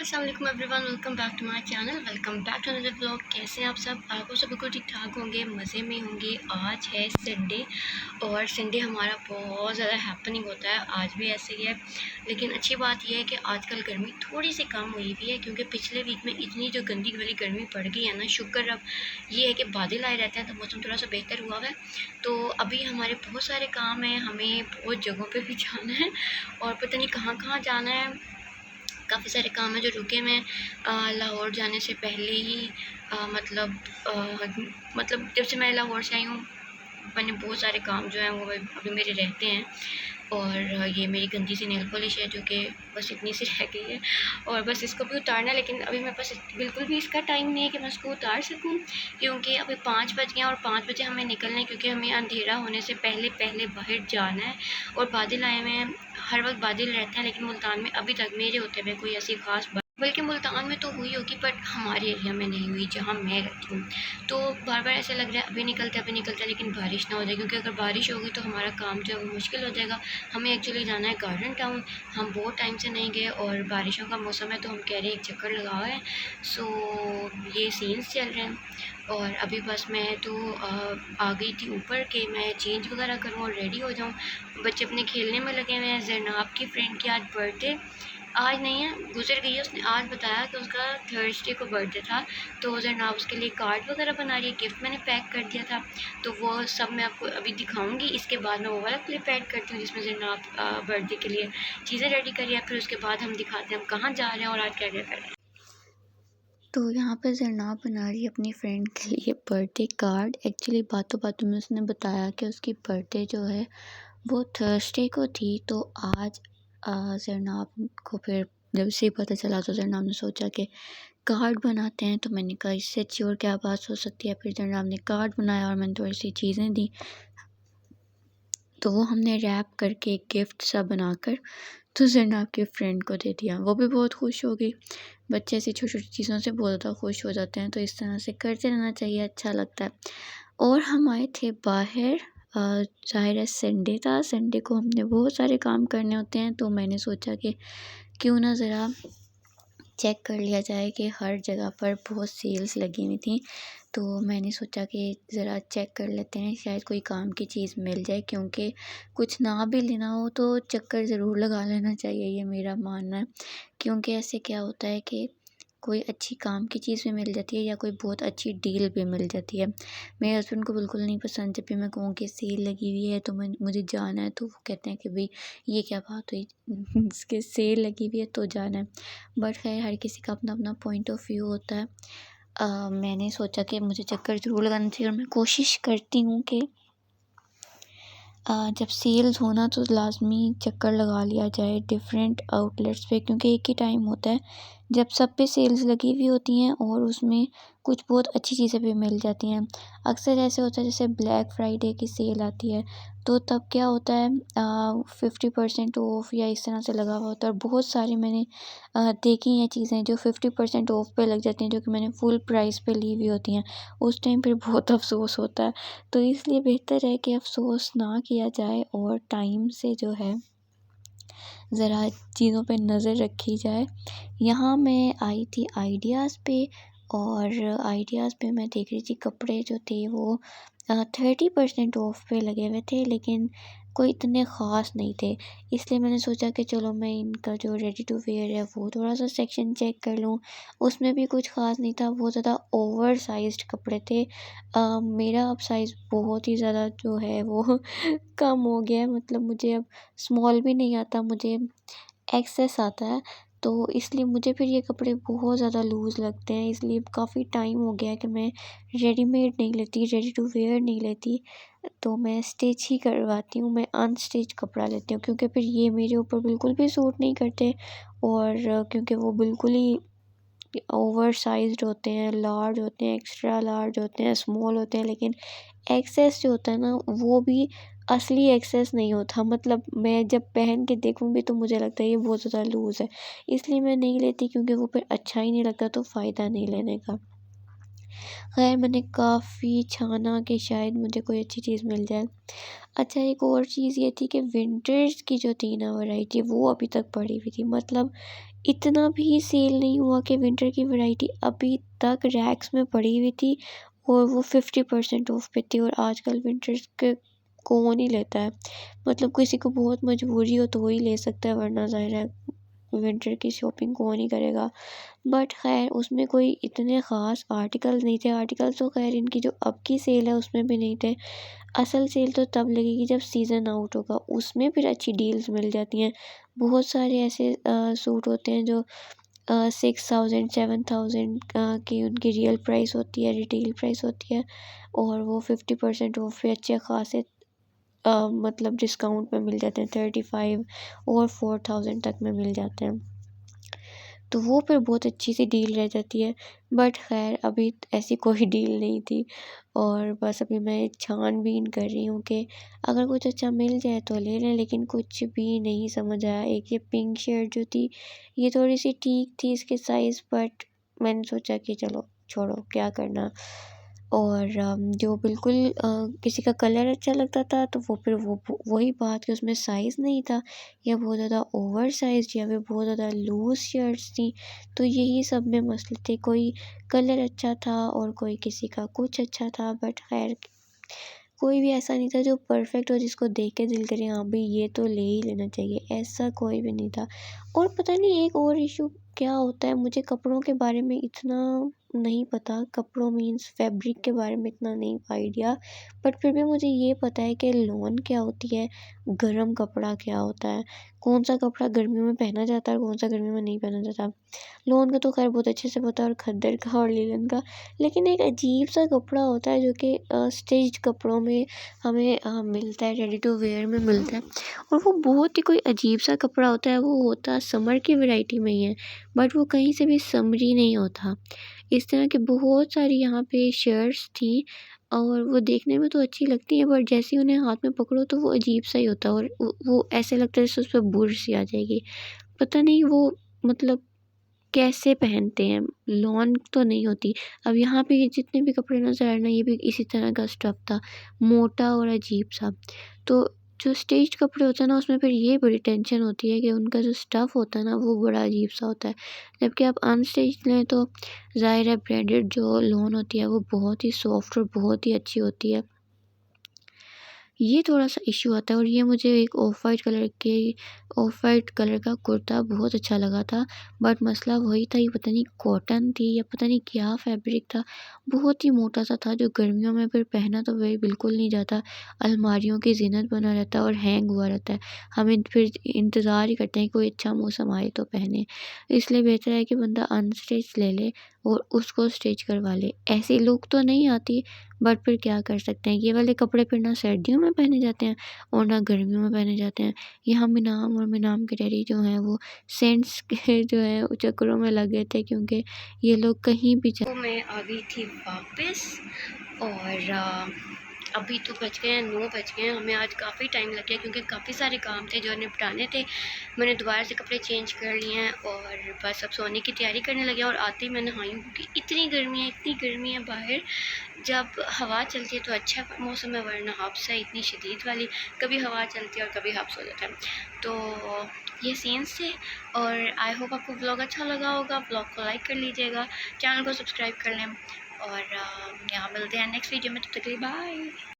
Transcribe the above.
अस्सलाम वालेकुम everyone, welcome back to my channel, welcome back to another vlog. कैसे हैं आप सब? आपको सब बिल्कुल ठीक ठाक होंगे, मज़े में होंगे। आज है संडे और संडे हमारा बहुत ज़्यादा हैपनिंग होता है। आज भी ऐसे ही है, लेकिन अच्छी बात यह है कि आजकल गर्मी थोड़ी सी कम हुई हुई है, क्योंकि पिछले वीक में इतनी जो गंदी वाली गर्मी पड़ गई है ना, शुक्र अब ये है कि बादल आए रहते हैं तो मौसम थोड़ा सा बेहतर हुआ है। तो अभी हमारे बहुत सारे काम हैं, हमें बहुत जगहों पर भी जाना है और पता नहीं कहाँ कहाँ जाना है। काफ़ी सारे काम हैं जो रुके हुए हैं। लाहौर जाने से पहले ही मतलब जब से मैं लाहौर से आई हूँ, मैंने बहुत सारे काम जो हैं वो अभी मेरे रहते हैं। और ये मेरी गंदी सी नेल पॉलिश है जो कि बस इतनी सी रह गई है और बस इसको भी उतारना है, लेकिन अभी मेरे पास बिल्कुल भी इसका टाइम नहीं है कि मैं उसको उतार सकूं, क्योंकि अभी 5 बज गए हैं और 5 बजे हमें निकलना है, क्योंकि हमें अंधेरा होने से पहले पहले बाहर जाना है। और बादल आए हुए हैं, हर वक्त बादल रहते हैं, लेकिन मुल्तान में अभी तक मेरे होते हुए कोई ऐसी खास बल्कि मुल्तान में तो हुई होगी, बट हमारे एरिया में नहीं हुई जहाँ मैं रहती हूँ। तो बार बार ऐसा लग रहा है अभी निकलता है, लेकिन बारिश ना हो जाए, क्योंकि अगर बारिश होगी तो हमारा काम जो है वो मुश्किल हो जाएगा। हमें एक्चुअली जाना है गार्डन टाउन, हम बहुत टाइम से नहीं गए और बारिशों का मौसम है तो हम कह रहे हैं एक चक्कर लगाओ है। सो ये सीन्स चल रहे हैं और अभी बस मैं तो आ गई थी ऊपर कि मैं चेंज वगैरह करूँ और रेडी हो जाऊँ। बच्चे अपने खेलने में लगे हुए हैं। जरनाब की फ्रेंड की आज बर्थडे, आज नहीं है, गुजर गई है। उसने आज बताया कि उसका थर्सडे को बर्थडे था, तो जरनाब उसके लिए कार्ड वगैरह बना रही है, गिफ्ट मैंने पैक कर दिया था, तो वो सब मैं आपको अभी दिखाऊंगी। इसके बाद मैं वो वाला क्लिप ऐड करती हूँ जिसमें जरनाब बर्थडे के लिए चीज़ें रेडी करी है, फिर उसके बाद हम दिखाते हैं हम कहाँ जा रहे हैं और आज क्या क्या कर रहे हैं। तो यहाँ पर जरनाब बना रही है अपनी फ्रेंड के लिए बर्थडे कार्ड। एक्चुअली बातों बातों में उसने बताया कि उसकी बर्थडे जो है वो थर्सडे को थी, तो आज जरनाब को फिर जब से पता चला तो जरनाब ने सोचा कि कार्ड बनाते हैं। तो मैंने कहा इससे अच्छी और क्या बात हो सकती है। फिर जरनाब ने कार्ड बनाया और मैंने थोड़ी सी चीज़ें दी, तो वो हमने रैप करके एक गिफ्ट सा बनाकर तो जरनाब के फ्रेंड को दे दिया। वो भी बहुत खुश हो गई। बच्चे ऐसी छोटी छोटी चीज़ों से बहुत ज़्यादा खुश हो जाते हैं, तो इस तरह से करते रहना चाहिए, अच्छा लगता है। और हम आए थे बाहर, ज़ाहिर है संडे था, संडे को हमने बहुत सारे काम करने होते हैं, तो मैंने सोचा कि क्यों ना ज़रा चेक कर लिया जाए कि हर जगह पर बहुत सेल्स लगी हुई थी। तो मैंने सोचा कि ज़रा चेक कर लेते हैं, शायद कोई काम की चीज़ मिल जाए, क्योंकि कुछ ना भी लेना हो तो चक्कर ज़रूर लगा लेना चाहिए, ये मेरा मानना है। क्योंकि ऐसे क्या होता है कि कोई अच्छी काम की चीज़ भी मिल जाती है या कोई बहुत अच्छी डील भी मिल जाती है। मेरे हस्बैंड को बिल्कुल नहीं पसंद जब भी मैं कहूँ कि सेल लगी हुई है तो मुझे जाना है, तो वो कहते हैं कि भाई ये क्या बात हुई इसके सेल लगी हुई है तो जाना है। बट खैर हर किसी का अपना अपना पॉइंट ऑफ व्यू होता है। मैंने सोचा कि मुझे चक्कर ज़रूर लगाना चाहिए और मैं कोशिश करती हूँ कि जब सेल्स होना तो लाज़मी चक्कर लगा लिया जाए डिफरेंट आउटलेट्स पे, क्योंकि एक ही टाइम होता है जब सब पे सेल्स लगी हुई होती हैं और उसमें कुछ बहुत अच्छी चीज़ें भी मिल जाती हैं। अक्सर ऐसे होता है जैसे ब्लैक फ्राइडे की सेल आती है, तो तब क्या होता है 50% ऑफ या इस तरह से लगा हुआ होता है। और बहुत सारी मैंने देखी हैं चीज़ें जो 50% ऑफ पे लग जाती हैं, जो कि मैंने फुल प्राइस पे ली हुई होती हैं। उस टाइम फिर बहुत अफसोस होता है, तो इसलिए बेहतर है कि अफ़सोस ना किया जाए और टाइम से जो है ज़रा चीज़ों पे नज़र रखी जाए। यहाँ मैं आई थी आइडियाज़ पे, और आइडियाज़ पे मैं देख रही थी कपड़े जो थे वो 30% ऑफ पे लगे हुए थे, लेकिन कोई इतने ख़ास नहीं थे। इसलिए मैंने सोचा कि चलो मैं इनका जो रेडी टू वेयर है वो थोड़ा सा सेक्शन चेक कर लूँ। उसमें भी कुछ ख़ास नहीं था, बहुत ज़्यादा ओवर साइज़्ड कपड़े थे। मेरा अब साइज़ बहुत ही ज़्यादा जो है वो कम हो गया है, मतलब मुझे अब स्मॉल भी नहीं आता, मुझे एक्सेस आता है। तो इसलिए मुझे फिर ये कपड़े बहुत ज़्यादा लूज़ लगते हैं, इसलिए काफ़ी टाइम हो गया है कि मैं रेडीमेड नहीं लेती, रेडी टू वेयर नहीं लेती, तो मैं स्टिच ही करवाती हूँ। मैं अनस्टिच कपड़ा लेती हूँ, क्योंकि फिर ये मेरे ऊपर बिल्कुल भी सूट नहीं करते, और क्योंकि वो बिल्कुल ही ओवर साइज़्ड होते हैं, लार्ज होते हैं, एक्स्ट्रा लार्ज होते हैं, स्मॉल होते हैं, लेकिन एक्सेस जो होता है ना वो भी असली एक्सेस नहीं होता। मतलब मैं जब पहन के देखूँगी तो मुझे लगता है ये बहुत ज़्यादा लूज़ है, इसलिए मैं नहीं लेती, क्योंकि वो फिर अच्छा ही नहीं लगता, तो फ़ायदा नहीं लेने का। खैर मैंने काफ़ी छाना कि शायद मुझे कोई अच्छी चीज़ मिल जाए। अच्छा, एक और चीज़ ये थी कि विंटर्स की जो थी ना वैरायटी वो अभी तक पड़ी हुई थी, मतलब इतना भी सेल नहीं हुआ कि विंटर की वैरायटी अभी तक रैक्स में पड़ी हुई थी और वो 50% ऑफ पे थी। और आजकल विंटर्स के कौन ही लेता है, मतलब किसी को बहुत मजबूरी हो तो वही ले सकता है, वरना ज़ाहिर है विंटर की शॉपिंग कौन ही करेगा। बट खैर उसमें कोई इतने ख़ास आर्टिकल नहीं थे। आर्टिकल तो खैर इनकी जो अब की सेल है उसमें भी नहीं थे। असल सेल तो तब लगेगी जब सीज़न आउट होगा, उसमें फिर अच्छी डील्स मिल जाती हैं। बहुत सारे ऐसे सूट होते हैं जो 6000 7000 की उनकी रियल प्राइस होती है, रिटेल प्राइस होती है, और वो 50% ऑफ पे अच्छे खासे मतलब डिस्काउंट में मिल जाते हैं। 35 और 4000 तक में मिल जाते हैं, तो वो फिर बहुत अच्छी सी डील रह जाती है। बट खैर अभी ऐसी कोई डील नहीं थी, और बस अभी मैं छानबीन कर रही हूँ कि अगर कुछ अच्छा मिल जाए तो ले लें, लेकिन कुछ भी नहीं समझ आया। एक ये पिंक शर्ट जो थी ये थोड़ी सी ठीक थी इसके साइज़, बट मैंने सोचा कि चलो छोड़ो क्या करना। और जो बिल्कुल किसी का कलर अच्छा लगता था तो वो फिर वही बात कि उसमें साइज़ नहीं था, या बहुत ज़्यादा ओवर साइज़, या फिर बहुत ज़्यादा लूज़ शर्ट्स थी। तो यही सब में मसले थे, कोई कलर अच्छा था और कोई किसी का कुछ अच्छा था। बट खैर कोई भी ऐसा नहीं था जो परफेक्ट हो, जिसको देख के दिल करे हाँ भाई ये तो ले ही लेना चाहिए, ऐसा कोई भी नहीं था। और पता नहीं एक और इशू क्या होता है, मुझे कपड़ों के बारे में इतना नहीं पता, कपड़ों मीन्स फैब्रिक के बारे में इतना नहीं आइडिया। बट फिर भी मुझे ये पता है कि लॉन क्या होती है, गर्म कपड़ा क्या होता है, कौन सा कपड़ा गर्मियों में पहना जाता है और कौन सा गर्मियों में नहीं पहना जाता। लॉन का तो खैर बहुत अच्छे से पता है, और खद्दर का और लिनन का। लेकिन एक अजीब सा कपड़ा होता है जो कि स्टिच्ड कपड़ों में हमें मिलता है, रेडी टू वेयर में मिलता है, और वो बहुत ही कोई अजीब सा कपड़ा होता है। वो होता समर की वैरायटी में ही है, बट वो कहीं से भी समरी नहीं होता। इस तरह के बहुत सारी यहाँ पे शर्ट्स थी, और वो देखने में तो अच्छी लगती हैं, बट जैसे ही उन्हें हाथ में पकड़ो तो वो अजीब सा ही होता है, और वो ऐसे लगता है जैसे उस पर बुर्श सी आ जाएगी। पता नहीं वो मतलब कैसे पहनते हैं, लॉन तो नहीं होती। अब यहाँ पे ये जितने भी कपड़े नज़र आ रहे हैं ना, ये भी इसी तरह का स्टफ़ था, मोटा और अजीब-सा। तो जो स्टिच्ड कपड़े होते हैं ना, उसमें फिर ये बड़ी टेंशन होती है कि उनका जो स्टफ़ होता है ना, वो बड़ा अजीब-सा होता है। जबकि आप अनस्टिच्ड लें तो ज़ाहिर है ब्रांडेड जो लॉन होती है, वो बहुत ही सॉफ्ट और बहुत ही अच्छी होती है। ये थोड़ा-सा इश्यू आता है। और ये मुझे एक ऑफ वाइट कलर का कुर्ता बहुत अच्छा लगा था, बट मसला वही था, ये पता नहीं कॉटन थी या पता नहीं क्या फैब्रिक था, बहुत ही मोटा-सा था, जो गर्मियों में फिर पहना तो वही बिल्कुल नहीं जाता, अलमारियों की ज़ीनत बना रहता है और हैंग हुआ रहता है। हम फिर इंतज़ार ही करते हैं कोई अच्छा मौसम आए तो पहने। इसलिए बेहतर है कि बंदा अनस्टिच ले ले और उसको स्टिच करवा ले। ऐसी लुक तो नहीं आती, बट फिर क्या कर सकते हैं, ये वाले कपड़े फिर ना सर्दियों में पहने जाते हैं और ना गर्मियों में पहने जाते हैं। यहाँ मिनाम और मिनाम के डैडी जो हैं वो सेंट्स के जो है चक्करों में लगे थे, क्योंकि ये लोग कहीं भी तो मैं आ गई थी वापस, और अभी तो बज गए हैं 9 बज गए हैं। हमें आज काफ़ी टाइम लग गया क्योंकि काफ़ी सारे काम थे जो निपटाने थे। मैंने दोबारा से कपड़े चेंज कर लिए हैं और बस अब सोने की तैयारी करने लगे। और आते ही मैं नहाई हूँ क्योंकि इतनी गर्मी है बाहर। जब हवा चलती है तो अच्छा मौसम है, वरना हब्स है इतनी शदीद वाली, कभी हवा चलती है और कभी हब्स हो जाता है। तो ये सीन्स थे, और आई होप आपको व्लॉग अच्छा लगा होगा। व्लॉग को लाइक कर लीजिएगा, चैनल को सब्सक्राइब कर लें, और यहाँ मिलते हैं नेक्स्ट वीडियो में। तब तक के लिए बाय।